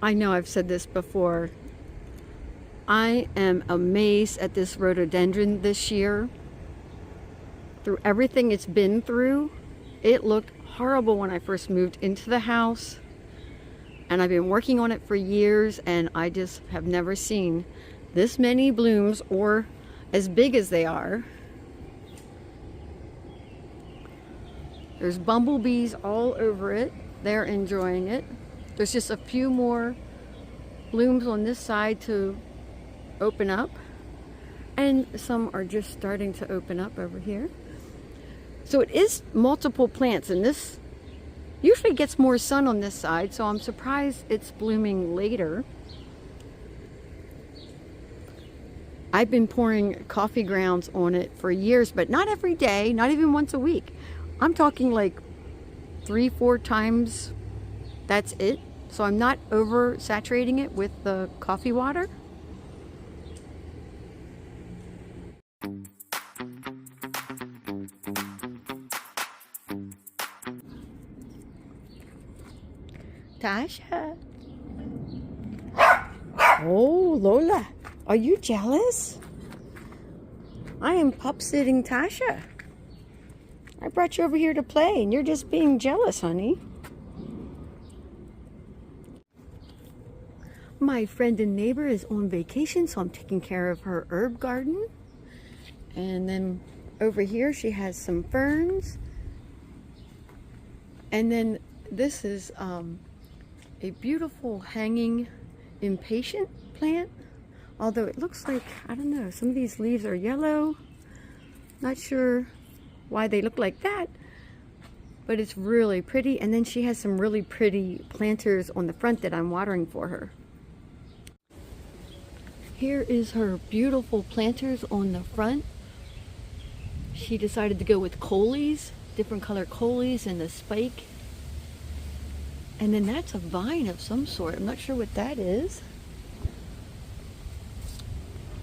I know I've said this before. I am amazed at this rhododendron this year. Through everything it's been through, it looked horrible when I first moved into the house. And I've been working on it for years, and I just have never seen this many blooms or as big as they are. There's bumblebees all over it. They're enjoying it. There's just a few more blooms on this side to open up, and some are just starting to open up over here. So it is multiple plants, and this usually gets more sun on this side, so I'm surprised it's blooming later. I've been pouring coffee grounds on it for years, but not every day, not even once a week. I'm talking like 3-4 times, that's it. So I'm not over saturating it with the coffee water. Tasha. Oh, Lola, are you jealous? I am pup sitting Tasha. I brought you over here to play, and you're just being jealous, honey. My friend and neighbor is on vacation, so I'm taking care of her herb garden. And then over here she has some ferns. And then this is a beautiful hanging impatient plant. Although it looks like, I don't know, some of these leaves are yellow. Not sure why they look like that, but it's really pretty. And then she has some really pretty planters on the front that I'm watering for her. Here is her beautiful planters on the front. She decided to go with coleus, different color coleus and the spike. And then that's a vine of some sort. I'm not sure what that is.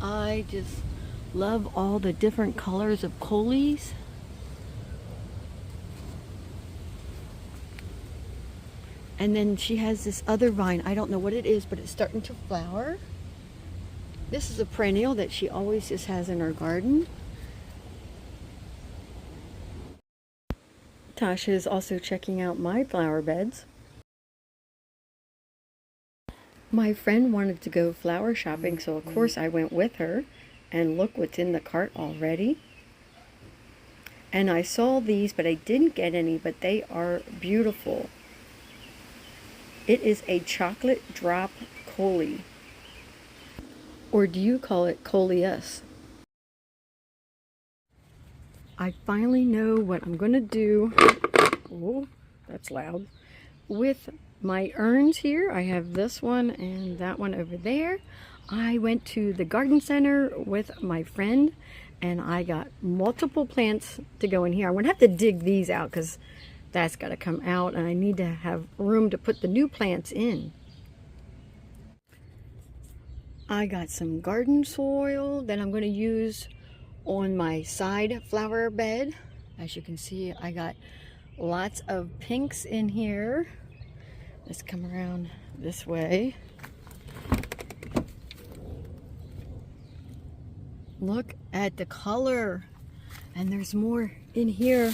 I just love all the different colors of coleus. And then she has this other vine. I don't know what it is, but it's starting to flower. This is a perennial that she always just has in her garden. Tasha is also checking out my flower beds. My friend wanted to go flower shopping, so of course I went with her. And look what's in the cart already. And I saw these, but I didn't get any, but they are beautiful. It is a chocolate drop coleus. Or do you call it coleus? I finally know what I'm going to do. Oh, that's loud. With my urns here, I have this one and that one over there. I went to the garden center with my friend and I got multiple plants to go in here. I'm going to have to dig these out because that's got to come out, and I need to have room to put the new plants in. I got some garden soil that I'm going to use on my side flower bed. As you can see, I got lots of pinks in here. Let's come around this way. Look at the color, and there's more in here.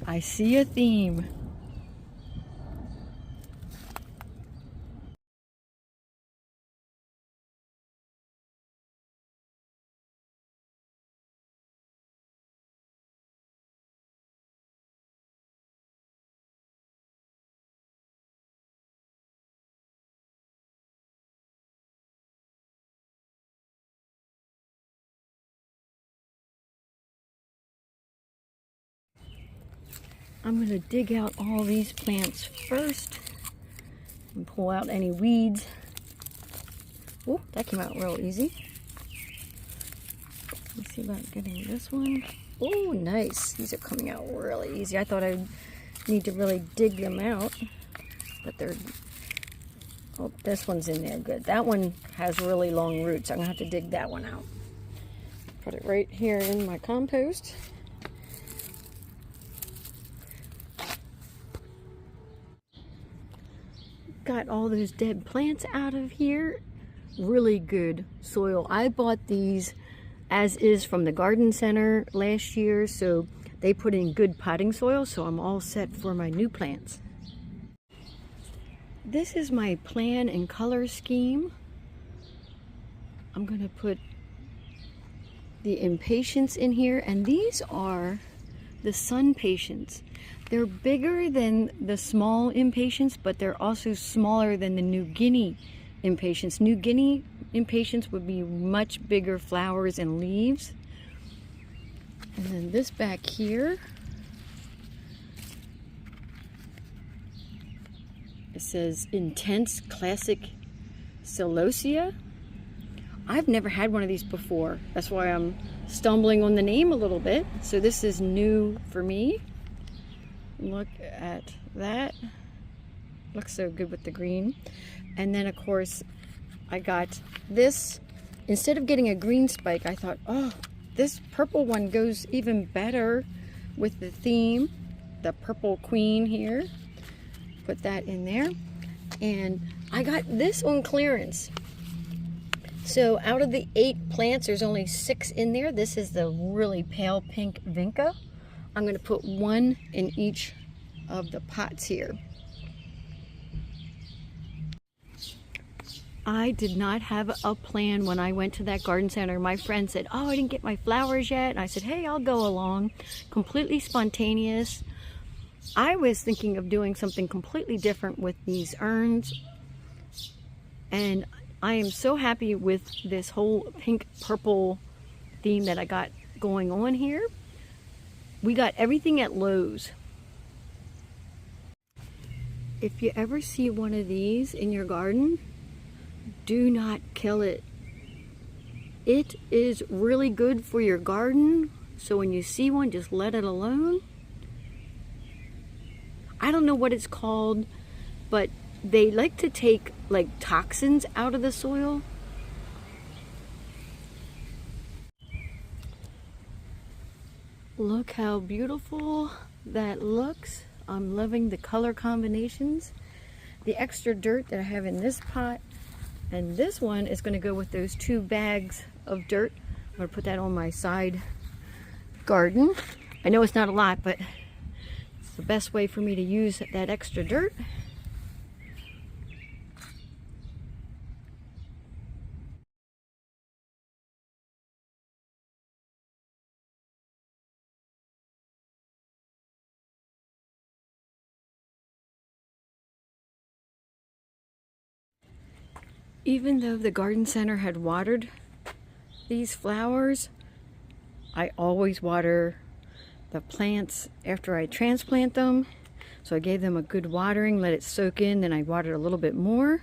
I see a theme. I'm going to dig out all these plants first and pull out any weeds. Oh, that came out real easy. Let's see about getting this one. Oh, nice. These are coming out really easy. I thought I'd need to really dig them out, but they're... Oh, this one's in there good. That one has really long roots. I'm going to have to dig that one out. Put it right here in my compost. got all those dead plants out of here. Really good soil. I bought these as is from the garden center last year, so they put in good potting soil, so I'm all set for my new plants. This is my plan and color scheme. I'm gonna put the impatiens in here, and these are the sun patiens. They're bigger than the small impatiens, but they're also smaller than the New Guinea impatiens. New Guinea impatiens would be much bigger flowers and leaves. And then this back here, it says Intense Classic Celosia. I've never had one of these before. That's why I'm stumbling on the name a little bit. So this is new for me. Look at that. Looks so good with the green. And then of course I got this. Instead of getting a green spike, I thought, oh, this purple one goes even better with the theme. The purple queen here. Put that in there. And I got this on clearance. So out of the 8 plants, there's only 6 in there. This is the really pale pink vinca. I'm going to put 1 in each of the pots here. I did not have a plan when I went to that garden center. My friend said, oh, I didn't get my flowers yet. And I said, hey, I'll go along. Completely spontaneous. I was thinking of doing something completely different with these urns. And I am so happy with this whole pink purple theme that I got going on here. We got everything at Lowe's. If you ever see one of these in your garden, do not kill it. It is really good for your garden, so when you see one, just let it alone. I don't know what it's called, but they like to take like toxins out of the soil. Look how beautiful that looks. I'm loving the color combinations. The extra dirt that I have in this pot, and this one is going to go with those 2 bags of dirt. I'm going to put that on my side garden. I know it's not a lot, but it's the best way for me to use that extra dirt. Even though the garden center had watered these flowers, I always water the plants after I transplant them. So I gave them a good watering, let it soak in, then I watered a little bit more.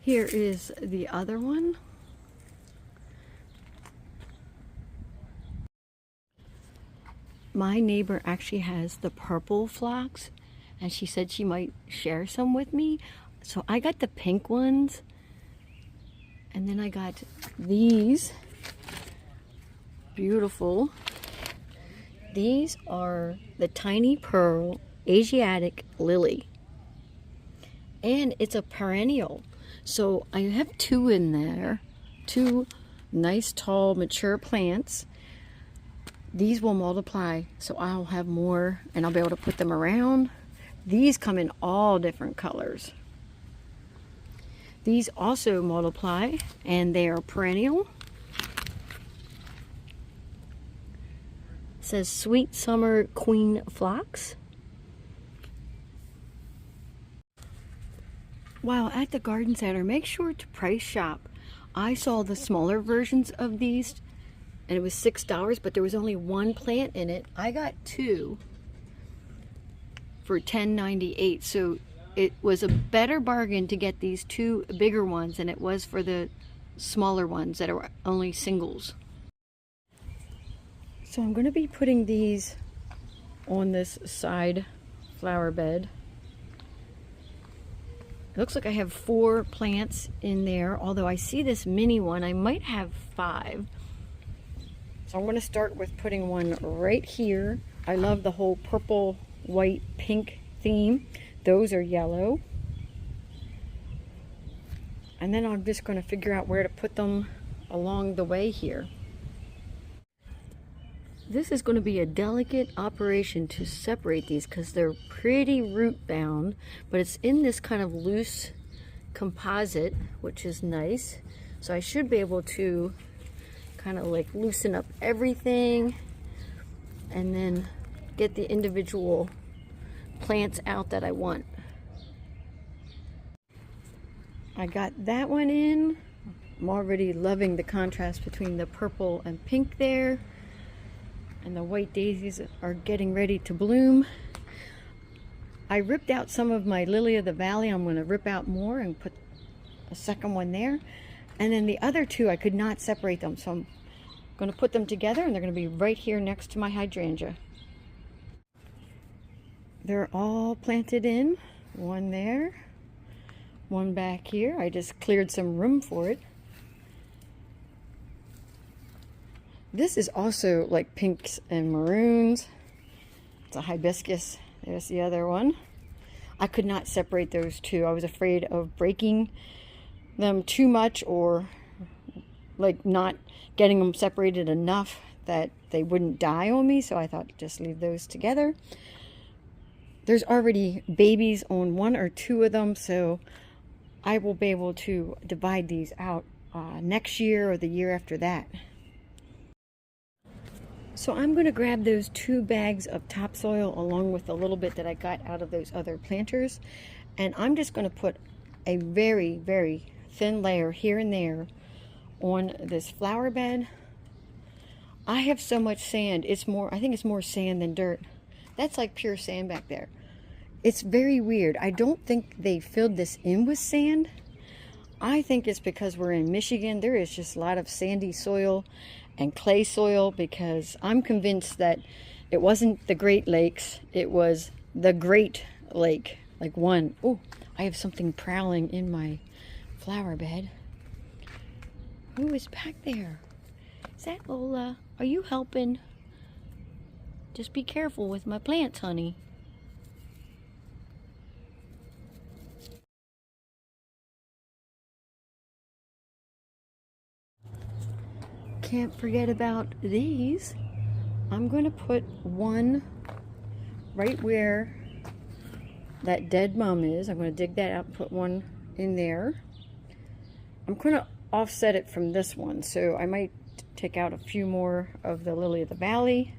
Here is the other one. My neighbor actually has the purple phlox, and she said she might share some with me. So I got the pink ones, and then I got these beautiful. These are the Tiny Pearl Asiatic Lily, and it's a perennial. So I have 2 in there, 2 nice tall mature plants. These will multiply, so I'll have more and I'll be able to put them around. These come in all different colors. These also multiply, and they are perennial. It says Sweet Summer Queen Phlox. While at the garden center, make sure to price shop. I saw the smaller versions of these, and it was $6, but there was only 1 plant in it. I got 2 for $10.98, so it was a better bargain to get these 2 bigger ones than it was for the smaller ones that are only singles. So I'm going to be putting these on this side flower bed. It looks like I have 4 plants in there, although I see this mini one. I might have 5. So I'm going to start with putting one right here. I love the whole purple, white, pink theme. Those are yellow. And then I'm just going to figure out where to put them along the way here. This is going to be a delicate operation to separate these because they're pretty root bound, but it's in this kind of loose composite, which is nice. So I should be able to kind of like loosen up everything and then get the individual plants out that I want. I got that one in. I'm already loving the contrast between the purple and pink there. And the white daisies are getting ready to bloom. I ripped out some of my lily of the valley. I'm going to rip out more and put a second one there. And then the other two, I could not separate them. So I'm going to put them together and they're going to be right here next to my hydrangea. They're all planted in. One there, one back here. I just cleared some room for it. This is also like pinks and maroons. It's a hibiscus. There's the other one. I could not separate those two. I was afraid of breaking them too much or like not getting them separated enough that they wouldn't die on me. So I thought just leave those together. There's already babies on one or two of them. So I will be able to divide these out next year or the year after that. So I'm going to grab those 2 bags of topsoil along with a little bit that I got out of those other planters. And I'm just going to put a very, very thin layer here and there on this flower bed. I have so much sand. It's more, I think it's more sand than dirt. That's like pure sand back there. It's very weird. I don't think they filled this in with sand. I think it's because we're in Michigan. There is just a lot of sandy soil and clay soil, because I'm convinced that it wasn't the Great Lakes, it was the Great Lake, like one. Oh, I have something prowling in my flower bed. Who is back there? Is that Lola? Are you helping? Just be careful with my plants, honey. Can't forget about these. I'm going to put one right where that dead mum is. I'm going to dig that out and put one in there. I'm going to offset it from this one, so I might take out a few more of the lily of the valley.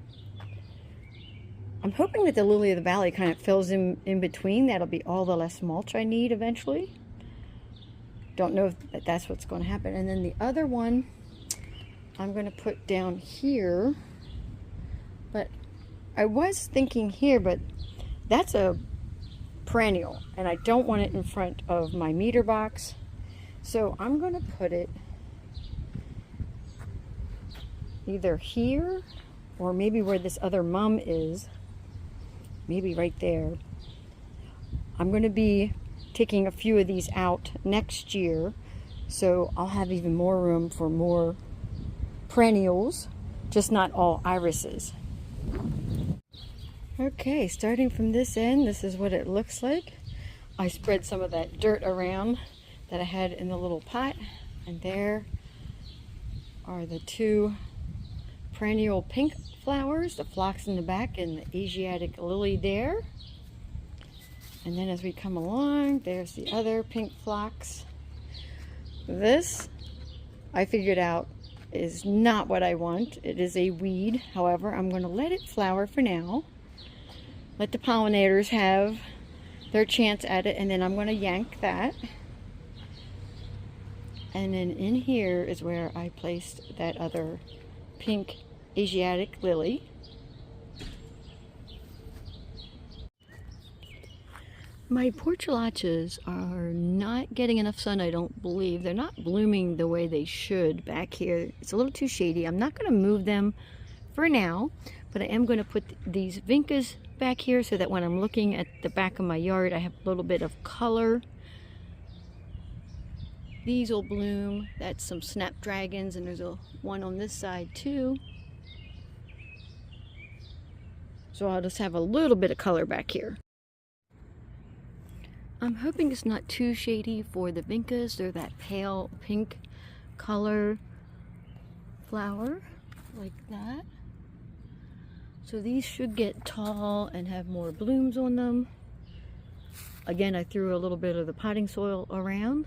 I'm hoping that the lily of the valley kind of fills in between. That'll be all the less mulch I need eventually. Don't know if that's what's going to happen. And then the other one I'm going to put down here, but I was thinking here, but that's a perennial and I don't want it in front of my meter box, so I'm going to put it either here or maybe where this other mum is, maybe right there. I'm going to be taking a few of these out next year, so I'll have even more room for more perennials, just not all irises. Okay, starting from this end, this is what it looks like. I spread some of that dirt around that I had in the little pot, and there are the 2 perennial pink flowers, the phlox in the back and the Asiatic lily there. And then as we come along, there's the other pink phlox. This, I figured out, is not what I want. It is a weed. However, I'm going to let it flower for now. Let the pollinators have their chance at it, and then I'm going to yank that. And then in here is where I placed that other pink Asiatic lily. My portulachas are not getting enough sun, I don't believe. They're not blooming the way they should back here. It's a little too shady. I'm not going to move them for now, but I am going to put these vincas back here so that when I'm looking at the back of my yard, I have a little bit of color. These will bloom. That's some snapdragons, and there's one on this side too. So I'll just have a little bit of color back here. I'm hoping it's not too shady for the vincas. They're that pale pink color flower, like that. So these should get tall and have more blooms on them. Again, I threw a little bit of the potting soil around.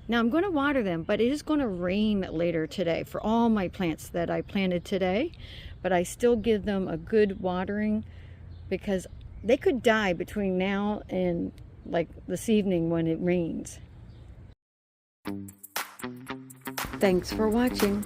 Now I'm going to water them, but it is going to rain later today for all my plants that I planted today. But I still give them a good watering because they could die between now and like this evening when it rains. Thanks for watching.